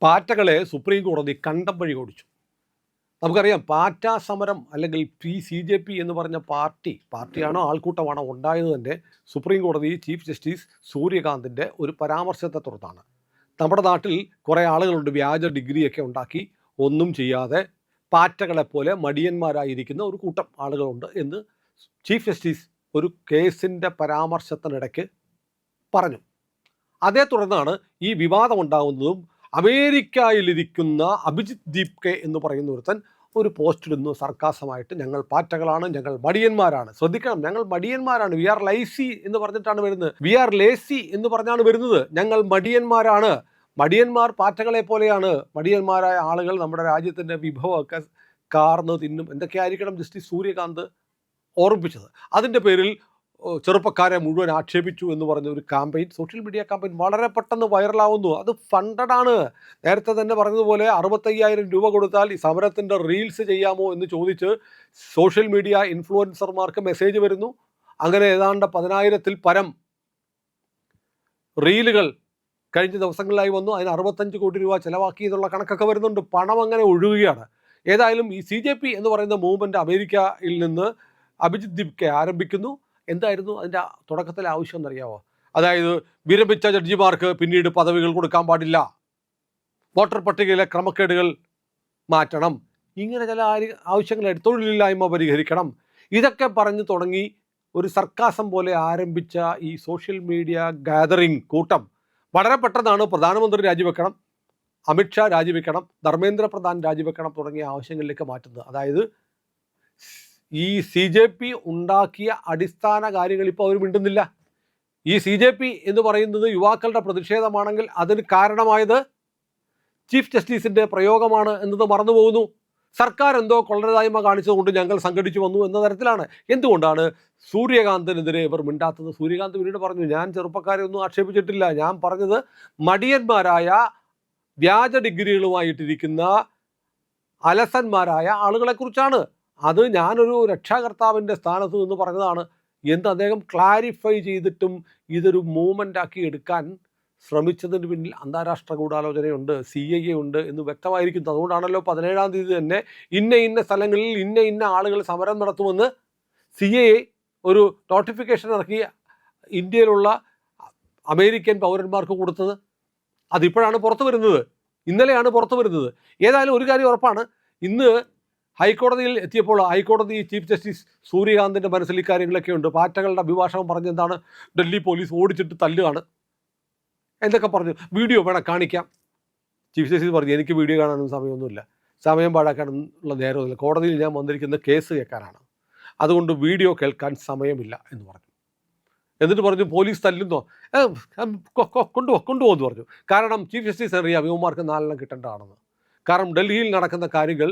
പാറ്റകളെ supreme കോടതി കണ്ടം വഴി ഓടിച്ചു. നമുക്കറിയാം പാറ്റ സമരം അല്ലെങ്കിൽ CJP എന്ന് പറഞ്ഞ പാർട്ടിയാണോ ആൾക്കൂട്ടമാണോ ഉണ്ടായത് തന്നെ സുപ്രീം കോടതി ചീഫ് ജസ്റ്റിസ് സൂര്യകാന്തിൻ്റെ ഒരു പരാമർശത്തെ തുടർന്നാണ്. നമ്മുടെ നാട്ടിൽ കുറേ ആളുകളുണ്ട് വ്യാജ ഡിഗ്രിയൊക്കെ ഉണ്ടാക്കി ഒന്നും ചെയ്യാതെ പാറ്റകളെപ്പോലെ മടിയന്മാരായിരിക്കുന്ന ഒരു കൂട്ടം ആളുകളുണ്ട് എന്ന് ചീഫ് ജസ്റ്റിസ് ഒരു കേസിൻ്റെ പരാമർശത്തിനിടയ്ക്ക് പറഞ്ഞു. അതേ തുടർന്നാണ് ഈ വിവാദം ഉണ്ടാകുന്നതും അമേരിക്കയിലിരിക്കുന്ന അഭിജിത്ത് ദീപ്കെ എന്ന് പറയുന്ന ഒരുത്തൻ ഒരു പോസ്റ്റ് ഇടുന്നു സർക്കാസമായിട്ട്, ഞങ്ങൾ പാറ്റകളാണ്, ഞങ്ങൾ മടിയന്മാരാണ്. ശ്രദ്ധിക്കണം, ഞങ്ങൾ മടിയന്മാരാണ്, വി ആർ ലൈസി എന്ന് പറഞ്ഞിട്ടാണ് വരുന്നത്, വി ആർ ലേസി എന്ന് പറഞ്ഞാണ് വരുന്നത്. ഞങ്ങൾ മടിയന്മാരാണ്, മടിയന്മാർ പാറ്റകളെ പോലെയാണ്, മടിയന്മാരായ ആളുകൾ നമ്മുടെ രാജ്യത്തിൻ്റെ വിഭവമൊക്കെ കാർന്ന് തിന്നും, എന്തൊക്കെയായിരിക്കണം ജസ്റ്റിസ് സൂര്യകാന്ത് ഓർമ്മിപ്പിച്ചത്. അതിൻ്റെ പേരിൽ ചെറുപ്പക്കാരെ മുഴുവൻ ആക്ഷേപിച്ചു എന്ന് പറഞ്ഞ ഒരു ക്യാമ്പയിൻ, സോഷ്യൽ മീഡിയ ക്യാമ്പയിൻ വളരെ പെട്ടെന്ന് വൈറലാവുന്നു. അത് ഫണ്ടഡ് ആണ്. നേരത്തെ തന്നെ പറഞ്ഞതുപോലെ 65,000 രൂപ കൊടുത്താൽ ഈ സമരത്തിൻ്റെ റീൽസ് ചെയ്യാമോ എന്ന് ചോദിച്ച് സോഷ്യൽ മീഡിയ ഇൻഫ്ലുവൻസർമാർക്ക് മെസ്സേജ് വരുന്നു. അങ്ങനെ ഏതാണ്ട് 10,000-ൽ പരം റീലുകൾ കഴിഞ്ഞ ദിവസങ്ങളിലായി വന്നു. അതിന് 65 കോടി രൂപ ചിലവാക്കി എന്നുള്ള കണക്കൊക്കെ വരുന്നുണ്ട്. പണം അങ്ങനെ ഒഴുകുകയാണ്. ഏതായാലും ഈ CJP എന്ന് പറയുന്ന മൂവ്മെൻറ്റ് അമേരിക്കയിൽ നിന്ന് അഭിജിത്ത് ദീപ്കെ ആരംഭിക്കുന്നു. എന്തായിരുന്നു അതിൻ്റെ തുടക്കത്തിലെ ആവശ്യം എന്നറിയാമോ? അതായത് വിരമിച്ച ജഡ്ജിമാർക്ക് പിന്നീട് പദവികൾ കൊടുക്കാൻ പാടില്ല, വോട്ടർ പട്ടികയിലെ ക്രമക്കേടുകൾ മാറ്റണം, ഇങ്ങനെ ചില ആവശ്യങ്ങളായിട്ട് തൊഴിലില്ലായ്മ പരിഹരിക്കണം, ഇതൊക്കെ പറഞ്ഞു തുടങ്ങി ഒരു സർക്കാസം പോലെ ആരംഭിച്ച ഈ സോഷ്യൽ മീഡിയ ഗാദറിംഗ് കൂട്ടം വളരെ പെട്ടെന്നാണ് പ്രധാനമന്ത്രി രാജിവെക്കണം, അമിത്ഷാ രാജിവെക്കണം, ധർമ്മേന്ദ്ര പ്രധാൻ രാജിവെക്കണം തുടങ്ങിയ ആവശ്യങ്ങളിലേക്ക് മാറ്റുന്നത്. അതായത് ഈ CJP ഉണ്ടാക്കിയ അടിസ്ഥാന കാര്യങ്ങൾ ഇപ്പോൾ അവർ മിണ്ടുന്നില്ല. ഈ CJP എന്ന് പറയുന്നത് യുവാക്കളുടെ പ്രതിഷേധമാണെങ്കിൽ അതിന് കാരണമായത് ചീഫ് ജസ്റ്റിസിൻ്റെ പ്രയോഗമാണ് എന്നത് മറന്നുപോകുന്നു. സർക്കാർ എന്തോ കൊള്ളരുതായ്മ കാണിച്ചതുകൊണ്ട് ഞങ്ങൾ സംഘടിച്ചു വന്നു എന്ന തരത്തിലാണ്. എന്തുകൊണ്ടാണ് സൂര്യകാന്തിനെതിരെ ഇവർ മിണ്ടാത്തത്? സൂര്യകാന്ത് പിന്നീട് പറഞ്ഞു, ഞാൻ ചെറുപ്പക്കാരെ ഒന്നും ആക്ഷേപിച്ചിട്ടില്ല, ഞാൻ പറഞ്ഞത് മടിയന്മാരായ വ്യാജ ഡിഗ്രികളുമായിട്ടിരിക്കുന്ന അലസന്മാരായ ആളുകളെക്കുറിച്ചാണ്. അത് ഞാനൊരു രക്ഷാകർത്താവിൻ്റെ സ്ഥാനത്ത് നിന്ന് പറഞ്ഞതാണ് എന്ന് അദ്ദേഹം ക്ലാരിഫൈ ചെയ്തിട്ടും ഇതൊരു മൂവ്മെൻ്റാക്കി എടുക്കാൻ ശ്രമിച്ചതിന് പിന്നിൽ അന്താരാഷ്ട്ര ഗൂഢാലോചനയുണ്ട്, CIA ഉണ്ട് എന്ന് വ്യക്തമായിരിക്കുന്നു. അതുകൊണ്ടാണല്ലോ 17-ാം തീയതി തന്നെ ഇന്ന സ്ഥലങ്ങളിൽ ഇന്ന ആളുകൾ സമരം നടത്തുമെന്ന് CIA ഒരു നോട്ടിഫിക്കേഷൻ ഇറക്കി ഇന്ത്യയിലുള്ള അമേരിക്കൻ പൗരന്മാർക്ക് കൊടുത്തത്. അതിപ്പോഴാണ് പുറത്തു വരുന്നത്, ഇന്നലെയാണ് പുറത്തു വരുന്നത്. ഏതായാലും ഒരു കാര്യം ഉറപ്പാണ്, ഇന്ന് ഹൈക്കോടതിയിൽ എത്തിയപ്പോൾ ഹൈക്കോടതി ചീഫ് ജസ്റ്റിസ് സൂര്യകാന്തിൻ്റെ മനസ്സിൽ ഇക്കാര്യങ്ങളൊക്കെ ഉണ്ട്. പാറ്റകളുടെ അഭിഭാഷകം പറഞ്ഞെന്താണ്, ഡൽഹി പോലീസ് ഓടിച്ചിട്ട് തല്ലുകയാണ് എന്തൊക്കെ പറഞ്ഞു. വീഡിയോ വേണം കാണിക്കാം. ചീഫ് ജസ്റ്റിസ് പറഞ്ഞു, എനിക്ക് വീഡിയോ കാണാനൊന്നും സമയമൊന്നുമില്ല, സമയം പാഴാക്കാനുള്ള നേരമില്ല, കോടതിയിൽ ഞാൻ വന്നിരിക്കുന്ന കേസ് കേൾക്കാനാണ്, അതുകൊണ്ട് വീഡിയോ കേൾക്കാൻ സമയമില്ല എന്ന് പറഞ്ഞു. എന്നിട്ട് പറഞ്ഞു പോലീസ് തല്ലുന്നോ, കൊണ്ടുപോകുമെന്ന് പറഞ്ഞു. കാരണം ചീഫ് ജസ്റ്റിസ് അറിയാം യുവമാർക്ക് 4 കിട്ടേണ്ടതാണെന്ന്. കാരണം ഡൽഹിയിൽ നടക്കുന്ന കാര്യങ്ങൾ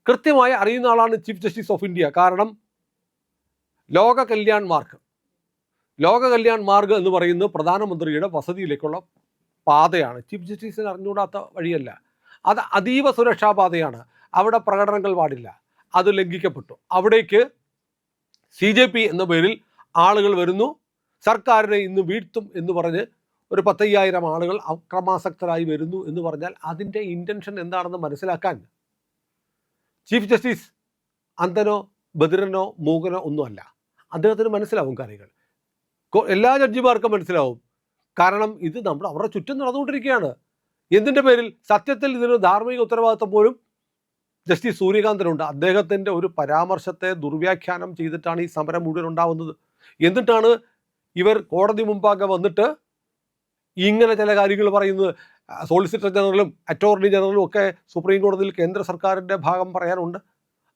കൃത്യമായി അറിയുന്ന ആളാണ് ചീഫ് ജസ്റ്റിസ് ഓഫ് ഇന്ത്യ. കാരണം ലോക കല്യാൺ മാർഗ് എന്ന് പറയുന്നത് പ്രധാനമന്ത്രിയുടെ വസതിയിലേക്കുള്ള പാതയാണ്. ചീഫ് ജസ്റ്റിസിന് അറിഞ്ഞുകൂടാത്ത വഴിയല്ല, അത് അതീവ സുരക്ഷാ പാതയാണ്. അവിടെ പ്രകടനങ്ങൾ പാടില്ല, അത് ലംഘിക്കപ്പെട്ടു. അവിടേക്ക് CJP എന്ന പേരിൽ ആളുകൾ വരുന്നു, സർക്കാരിനെ ഇന്ന് വീഴ്ത്തും എന്ന് പറഞ്ഞ് ഒരു 10,000 ആളുകൾ അക്രമാസക്തരായി വരുന്നു എന്ന് പറഞ്ഞാൽ അതിൻ്റെ ഇൻറ്റൻഷൻ എന്താണെന്ന് മനസ്സിലാക്കാൻ ചീഫ് ജസ്റ്റിസ് അന്ധനോ ബധിരനോ മൂകനോ ഒന്നുമല്ല, അദ്ദേഹത്തിന് മനസ്സിലാവും കാര്യങ്ങൾ. എല്ലാ ജഡ്ജിമാർക്കും മനസ്സിലാവും. കാരണം ഇത് അവരുടെ ചുറ്റും നടന്നുകൊണ്ടിരിക്കുകയാണ്. എന്തിൻ്റെ പേരിൽ? സത്യത്തിൽ ഇതിന് ധാർമ്മിക ഉത്തരവാദിത്വം പോലും ജസ്റ്റിസ് സൂര്യകാന്തിനുണ്ട്. അദ്ദേഹത്തിൻ്റെ ഒരു പരാമർശത്തെ ദുർവ്യാഖ്യാനം ചെയ്തിട്ടാണ് ഈ സമരം മുഴുവൻ ഉണ്ടാവുന്നത്. എന്നിട്ടാണ് ഇവർ കോടതി മുമ്പാകെ വന്നിട്ട് ഇങ്ങനെ ചില കാര്യങ്ങൾ പറയുന്നത്. സോളിസിറ്റർ ജനറലും അറ്റോർണി ജനറലും ഒക്കെ സുപ്രീം കോടതിയിൽ കേന്ദ്ര സർക്കാരിൻ്റെ ഭാഗം പറയാനുണ്ട്.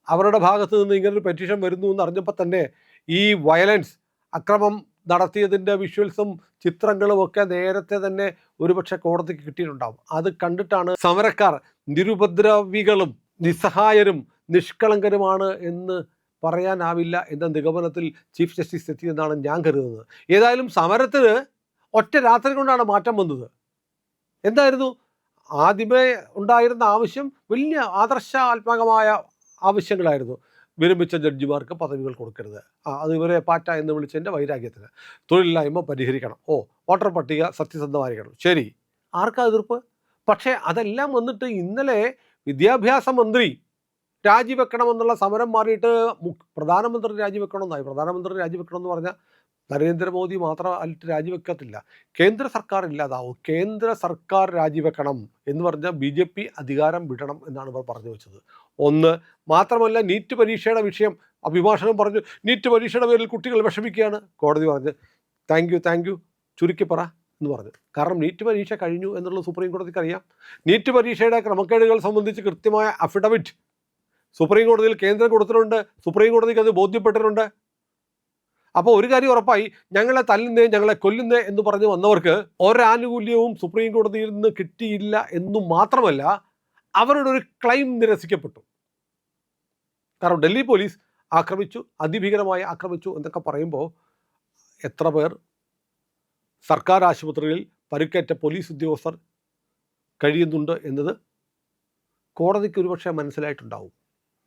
അവരുടെ ഭാഗത്ത് നിന്ന് ഇങ്ങനൊരു പെറ്റീഷൻ വരുന്നു എന്ന് അറിഞ്ഞപ്പോൾ തന്നെ ഈ വയലൻസ്, അക്രമം നടത്തിയതിൻ്റെ വിഷ്വൽസും ചിത്രങ്ങളും ഒക്കെ നേരത്തെ തന്നെ ഒരുപക്ഷെ കോടതിക്ക് കിട്ടിയിട്ടുണ്ടാവും. അത് കണ്ടിട്ടാണ് സമരക്കാർ നിരുപദ്രവികളും നിസ്സഹായരും നിഷ്കളങ്കരുമാണ് എന്ന് പറയാനാവില്ല എന്ന നിഗമനത്തിൽ ചീഫ് ജസ്റ്റിസ് എത്തിയെന്നാണ് ഞാൻ കരുതുന്നത്. ഏതായാലും സമരത്തിന് ഒറ്റ രാത്രി കൊണ്ടാണ് മാറ്റം വന്നത്. എന്തായിരുന്നു ആദ്യമേ ഉണ്ടായിരുന്ന ആവശ്യം? വലിയ ആദർശാത്മകമായ ആവശ്യങ്ങളായിരുന്നു. വിരമിച്ച ജഡ്ജിമാർക്ക് പദവികൾ കൊടുക്കരുത്, അത് ഇവരെ പാറ്റ എന്ന് വിളിച്ചതിൻ്റെ വൈരാഗ്യത്തിന്, തൊഴിലില്ലായ്മ പരിഹരിക്കണം, വോട്ടർ പട്ടിക സത്യസന്ധമായിരിക്കണം. ശരി, ആർക്കാ എതിർപ്പ്? പക്ഷേ അതെല്ലാം വന്നിട്ട് ഇന്നലെ വിദ്യാഭ്യാസ മന്ത്രി രാജിവെക്കണമെന്നുള്ള സമരം മാറിയിട്ട് പ്രധാനമന്ത്രി രാജിവെക്കണമെന്നായി. പ്രധാനമന്ത്രി രാജിവെക്കണമെന്ന് പറഞ്ഞാൽ നരേന്ദ്രമോദി മാത്രമായിട്ട് രാജിവെക്കത്തില്ല, കേന്ദ്ര സർക്കാർ ഇല്ലാതാവും, കേന്ദ്ര സർക്കാർ രാജിവെക്കണം എന്ന് പറഞ്ഞാൽ BJP അധികാരം വിടണം എന്നാണ് ഇവർ പറഞ്ഞു വെച്ചത്. ഒന്ന് മാത്രമല്ല, നീറ്റ് പരീക്ഷയുടെ വിഷയം അഭിഭാഷകൻ പറഞ്ഞു, നീറ്റ് പരീക്ഷയുടെ പേരിൽ കുട്ടികൾ വിഷമിക്കുകയാണ്. കോടതി പറഞ്ഞു താങ്ക് യു ചുരുക്കി പറ എന്ന് പറഞ്ഞു. കാരണം നീറ്റ് പരീക്ഷ കഴിഞ്ഞു എന്നുള്ളത് സുപ്രീം കോടതിക്ക് അറിയാം. നീറ്റ് പരീക്ഷയുടെ ക്രമക്കേടുകൾ സംബന്ധിച്ച് കൃത്യമായ അഫിഡവിറ്റ് സുപ്രീം കോടതിയിൽ കേന്ദ്രം കൊടുത്തിട്ടുണ്ട്, സുപ്രീം കോടതിക്ക് അത് ബോധ്യപ്പെട്ടിട്ടുണ്ട്. അപ്പോൾ ഒരു കാര്യം ഉറപ്പായി, ഞങ്ങളെ തല്ലുന്നേ ഞങ്ങളെ കൊല്ലുന്നേ എന്ന് പറഞ്ഞു വന്നവർക്ക് ഒരാനുകൂല്യവും സുപ്രീം കോടതിയിൽ നിന്ന് കിട്ടിയില്ല എന്നു മാത്രമല്ല, അവരുടെ ഒരു ക്ലെയിം നിരസിക്കപ്പെട്ടു. കാരണം ഡൽഹി പോലീസ് ആക്രമിച്ചു, അതിഭീകരമായി ആക്രമിച്ചു എന്നൊക്കെ പറയുമ്പോൾ എത്ര പേർ സർക്കാർ ആശുപത്രികളിൽ പരിക്കേറ്റ പോലീസ് ഉദ്യോഗസ്ഥർ കഴിയുന്നുണ്ട് എന്നത് കോടതിക്ക് ഒരുപക്ഷെ മനസ്സിലായിട്ടുണ്ടാവും.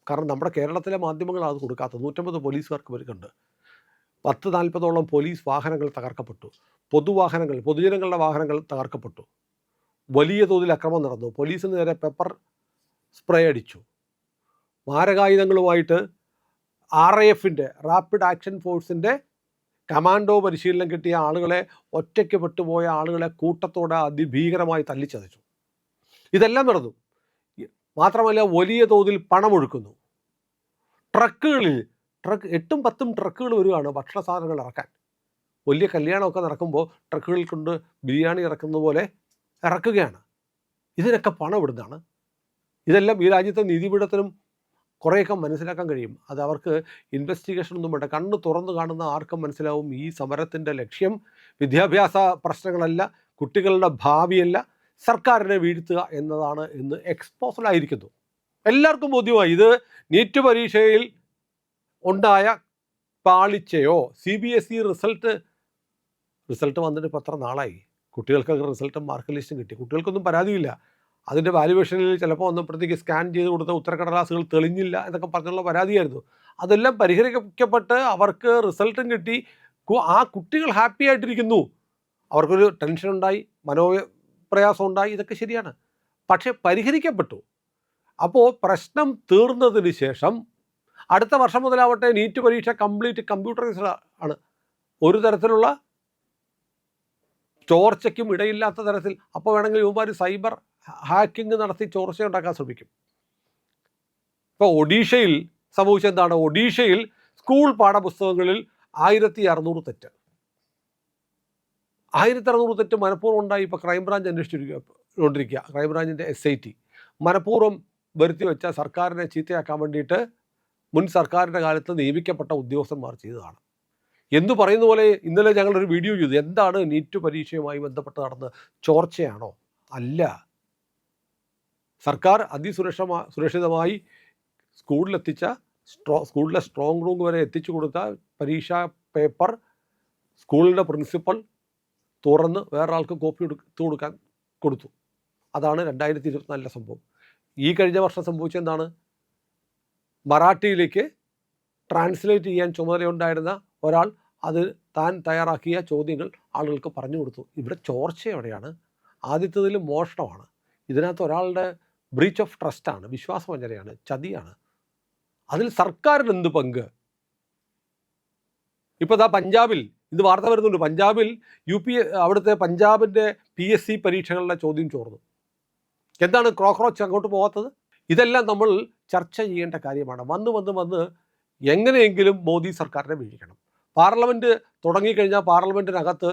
കാരണം നമ്മുടെ കേരളത്തിലെ മാധ്യമങ്ങളാണ് അത് കൊടുക്കാത്തത്. 150 പോലീസുകാർക്ക് പരിക്കുണ്ട്, 10-40ഓളം പോലീസ് വാഹനങ്ങൾ തകർക്കപ്പെട്ടു, പൊതുജനങ്ങളുടെ വാഹനങ്ങൾ തകർക്കപ്പെട്ടു, വലിയ തോതിൽ അക്രമം നടന്നു, പോലീസിന് നേരെ പെപ്പർ സ്പ്രേ അടിച്ചു, മാരകായുധങ്ങളുമായിട്ട് RAFിൻ്റെ റാപ്പിഡ് ആക്ഷൻ ഫോഴ്സിൻ്റെ കമാൻഡോ പരിശീലനം കിട്ടിയ ആളുകളെ, ഒറ്റയ്ക്ക് പെട്ടുപോയ ആളുകളെ കൂട്ടത്തോടെ അതിഭീകരമായി തല്ലിച്ചതച്ചു. ഇതെല്ലാം നടന്നു. മാത്രമല്ല, വലിയ തോതിൽ പണമൊഴുക്കുന്നു. ട്രക്കുകളിൽ 8-10 ട്രക്കുകൾ വരികയാണ് ഭക്ഷണ സാധനങ്ങൾ ഇറക്കാൻ. വലിയ കല്യാണമൊക്കെ നടക്കുമ്പോൾ ട്രക്കുകളിൽ കൊണ്ട് ബിരിയാണി ഇറക്കുന്ന പോലെ ഇറക്കുകയാണ്. ഇതിനൊക്കെ പണം ഇടുന്നതാണ്. ഇതെല്ലാം ഈ രാജ്യത്തെ നീതിപീഠത്തിനും കുറേയൊക്കെ മനസ്സിലാക്കാൻ കഴിയും. അത് അവർക്ക് ഇൻവെസ്റ്റിഗേഷൻ ഒന്നും വേണ്ട, കണ്ണ് തുറന്നു കാണുന്ന ആർക്കും മനസ്സിലാവും ഈ സമരത്തിൻ്റെ ലക്ഷ്യം വിദ്യാഭ്യാസ പ്രശ്നങ്ങളല്ല, കുട്ടികളുടെ ഭാവിയല്ല, സർക്കാരിനെ വീഴ്ത്തുക എന്നതാണ് എന്ന് എക്സ്പോസലായിരിക്കുന്നു. എല്ലാവർക്കും ബോധ്യമായി ഇത് നീറ്റ് പരീക്ഷയിൽ ഉണ്ടായ പാളിച്ചയോ. CBSE റിസൾട്ട് വന്നിട്ട് ഇപ്പോൾ എത്ര നാളായി, കുട്ടികൾക്കൊക്കെ റിസൾട്ടും മാർക്ക് ലിസ്റ്റും കിട്ടി, കുട്ടികൾക്കൊന്നും പരാതിയില്ല. അതിൻ്റെ വാല്യുവേഷനിൽ ചിലപ്പോൾ വന്നപ്പോഴത്തേക്ക് സ്കാൻ ചെയ്ത് കൊടുത്ത ഉത്തരക്കടലാസുകൾ തെളിഞ്ഞില്ല എന്നൊക്കെ പറഞ്ഞുള്ള പരാതിയായിരുന്നു. അതെല്ലാം പരിഹരിക്കപ്പെട്ട് അവർക്ക് റിസൾട്ടും കിട്ടി, ആ കുട്ടികൾ ഹാപ്പി ആയിട്ടിരിക്കുന്നു. അവർക്കൊരു ടെൻഷൻ ഉണ്ടായി, മനോപ്രയാസം ഉണ്ടായി, ഇതൊക്കെ ശരിയാണ്, പക്ഷേ പരിഹരിക്കപ്പെട്ടു. അപ്പോൾ പ്രശ്നം തീർന്നതിന് ശേഷം അടുത്ത വർഷം മുതലാവട്ടെ നീറ്റ് പരീക്ഷ കംപ്ലീറ്റ് കമ്പ്യൂട്ടറൈസ്ഡ് ആണ്. ഒരു തരത്തിലുള്ള ചോർച്ചയ്ക്കും ഇടയില്ലാത്ത തരത്തിൽ. അപ്പോൾ വേണമെങ്കിൽ ഇവന്മാർ സൈബർ ഹാക്കിംഗ് നടത്തി ചോർച്ച ഉണ്ടാക്കാൻ ശ്രമിക്കും. ഇപ്പോൾ ഒഡീഷയിൽ സംഭവിച്ചെന്താണ്? ഒഡീഷയിൽ സ്കൂൾ പാഠപുസ്തകങ്ങളിൽ 1600 തെറ്റ്. 1600 തെറ്റ് മനഃപൂർവ്വം ഉണ്ടായി. ഇപ്പോൾ ക്രൈംബ്രാഞ്ച് അന്വേഷിച്ചുകൊണ്ടിരിക്കുക. ക്രൈംബ്രാഞ്ചിൻ്റെ SIT മനഃപൂർവ്വം വരുത്തി വെച്ച സർക്കാരിനെ ചീത്തയാക്കാൻ വേണ്ടിയിട്ട് മുൻ സർക്കാരിൻ്റെ കാലത്ത് നിയമിക്കപ്പെട്ട ഉദ്യോഗസ്ഥന്മാർ ചെയ്തതാണ്. എന്തു പറയുന്ന പോലെ ഇന്നലെ ഞങ്ങളൊരു വീഡിയോ ചെയ്തു. എന്താണ് നീറ്റ് പരീക്ഷയുമായി ബന്ധപ്പെട്ട് നടന്ന ചോർച്ചയാണോ? അല്ല, സർക്കാർ സുരക്ഷിതമായി സ്കൂളിലെത്തിച്ച സ്കൂളിലെ സ്ട്രോങ് റൂം വരെ എത്തിച്ചു കൊടുത്ത പരീക്ഷാ പേപ്പർ സ്കൂളിൻ്റെ പ്രിൻസിപ്പൽ തുറന്ന് വേറൊരാൾക്ക് കോപ്പി എടുത്തു കൊടുത്തു. അതാണ് 2024 സംഭവം. ഈ കഴിഞ്ഞ വർഷം സംഭവിച്ചെന്താണ്? മറാഠിയിലേക്ക് ട്രാൻസ്ലേറ്റ് ചെയ്യാൻ ചുമതലയുണ്ടായിരുന്ന ഒരാൾ അത് താൻ തയ്യാറാക്കിയ ചോദ്യങ്ങൾ ആളുകൾക്ക് പറഞ്ഞു കൊടുത്തു. ഇവിടെ ചോർച്ച എവിടെയാണ്? ആദ്യത്തേതിൽ മോഷണമാണ്, ഇതിനകത്ത് ഒരാളുടെ ബ്രീച്ച് ഓഫ് ട്രസ്റ്റാണ്, വിശ്വാസവഞ്ചനയാണ്, ചതിയാണ്. അതിൽ സർക്കാരിന് എന്ത് പങ്ക്? ഇപ്പോൾ ദാ പഞ്ചാബിൽ ഇത് വാർത്ത വരുന്നുണ്ട്. പഞ്ചാബിൽ അവിടുത്തെ പഞ്ചാബിൻ്റെ PSC പരീക്ഷകളുടെ ചോദ്യം ചോർന്നു. എന്താണ് ക്രോച്ച് അങ്ങോട്ട് പോകാത്തത്? ഇതെല്ലാം നമ്മൾ ചർച്ച ചെയ്യേണ്ട കാര്യമാണ്. വന്ന് എങ്ങനെയെങ്കിലും മോദി സർക്കാരിനെ വീഴിക്കണം. പാർലമെൻറ്റ് തുടങ്ങിക്കഴിഞ്ഞാൽ പാർലമെൻറ്റിനകത്ത്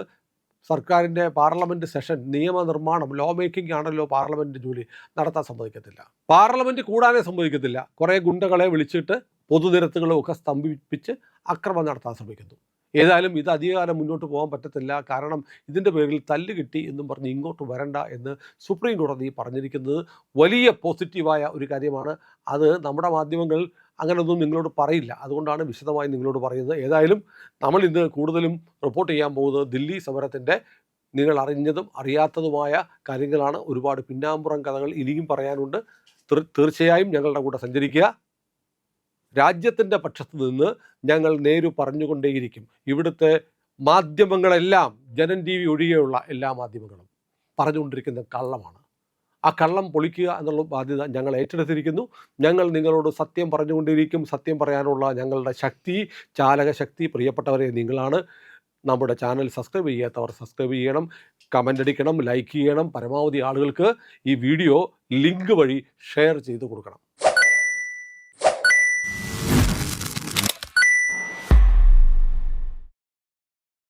സർക്കാരിൻ്റെ പാർലമെൻറ്റ് സെഷൻ, നിയമനിർമ്മാണം, ലോ മേക്കിംഗ് ആണല്ലോ പാർലമെൻറ്റ് ജോലി, നടത്താൻ സമ്മതിക്കത്തില്ല. പാർലമെൻറ്റ് കൂടാനേ സമ്മതിക്കത്തില്ല. കുറേ ഗുണ്ടകളെ വിളിച്ചിട്ട് പൊതുനിരത്തുകളും ഒക്കെ സ്തംഭിപ്പിച്ച് അക്രമം നടത്താൻ ശ്രമിക്കുന്നു. ഏതായാലും ഇത് അധികകാലം മുന്നോട്ട് പോകാൻ പറ്റത്തില്ല. കാരണം ഇതിൻ്റെ പേരിൽ തല്ല് കിട്ടി എന്നും പറഞ്ഞ് ഇങ്ങോട്ട് വരണ്ട എന്ന് സുപ്രീം കോടതി പറഞ്ഞിരിക്കുന്നത് വലിയ പോസിറ്റീവായ ഒരു കാര്യമാണ്. അത് നമ്മുടെ മാധ്യമങ്ങൾ അങ്ങനെയൊന്നും നിങ്ങളോട് പറയില്ല. അതുകൊണ്ടാണ് വിശദമായി നിങ്ങളോട് പറയുന്നത്. ഏതായാലും നമ്മൾ ഇന്ന് കൂടുതലും റിപ്പോർട്ട് ചെയ്യാൻ പോകുന്നത് ദില്ലി സമരത്തിൻ്റെ നിങ്ങൾ അറിഞ്ഞതും അറിയാത്തതുമായ കാര്യങ്ങളാണ്. ഒരുപാട് പിന്നാമ്പുറം കഥകൾ ഇനിയും പറയാനുണ്ട്. തീർച്ചയായും ഞങ്ങളുടെ കൂടെ സഞ്ചരിക്കുക. രാജ്യത്തിൻ്റെ പക്ഷത്ത് നിന്ന് ഞങ്ങൾ നേരു പറഞ്ഞുകൊണ്ടേയിരിക്കും. ഇവിടുത്തെ മാധ്യമങ്ങളെല്ലാം, ജനൻ TV ഒഴികെയുള്ള എല്ലാ മാധ്യമങ്ങളും പറഞ്ഞുകൊണ്ടിരിക്കുന്ന കള്ളമാണ്. ആ കള്ളം പൊളിക്കുക എന്നുള്ള ബാധ്യത ഞങ്ങൾ ഏറ്റെടുത്തിരിക്കുന്നു. ഞങ്ങൾ നിങ്ങളോട് സത്യം പറഞ്ഞുകൊണ്ടിരിക്കും. സത്യം പറയാനുള്ള ഞങ്ങളുടെ ശക്തി, ചാലകശക്തി പ്രിയപ്പെട്ടവരെ നിങ്ങളാണ്. നമ്മുടെ ചാനൽ സബ്സ്ക്രൈബ് ചെയ്യാത്തവർ സബ്സ്ക്രൈബ് ചെയ്യണം, കമൻ്റ് അടിക്കണം, ലൈക്ക് ചെയ്യണം. പരമാവധി ആളുകൾക്ക് ഈ വീഡിയോ ലിങ്ക് വഴി ഷെയർ ചെയ്ത് കൊടുക്കണം.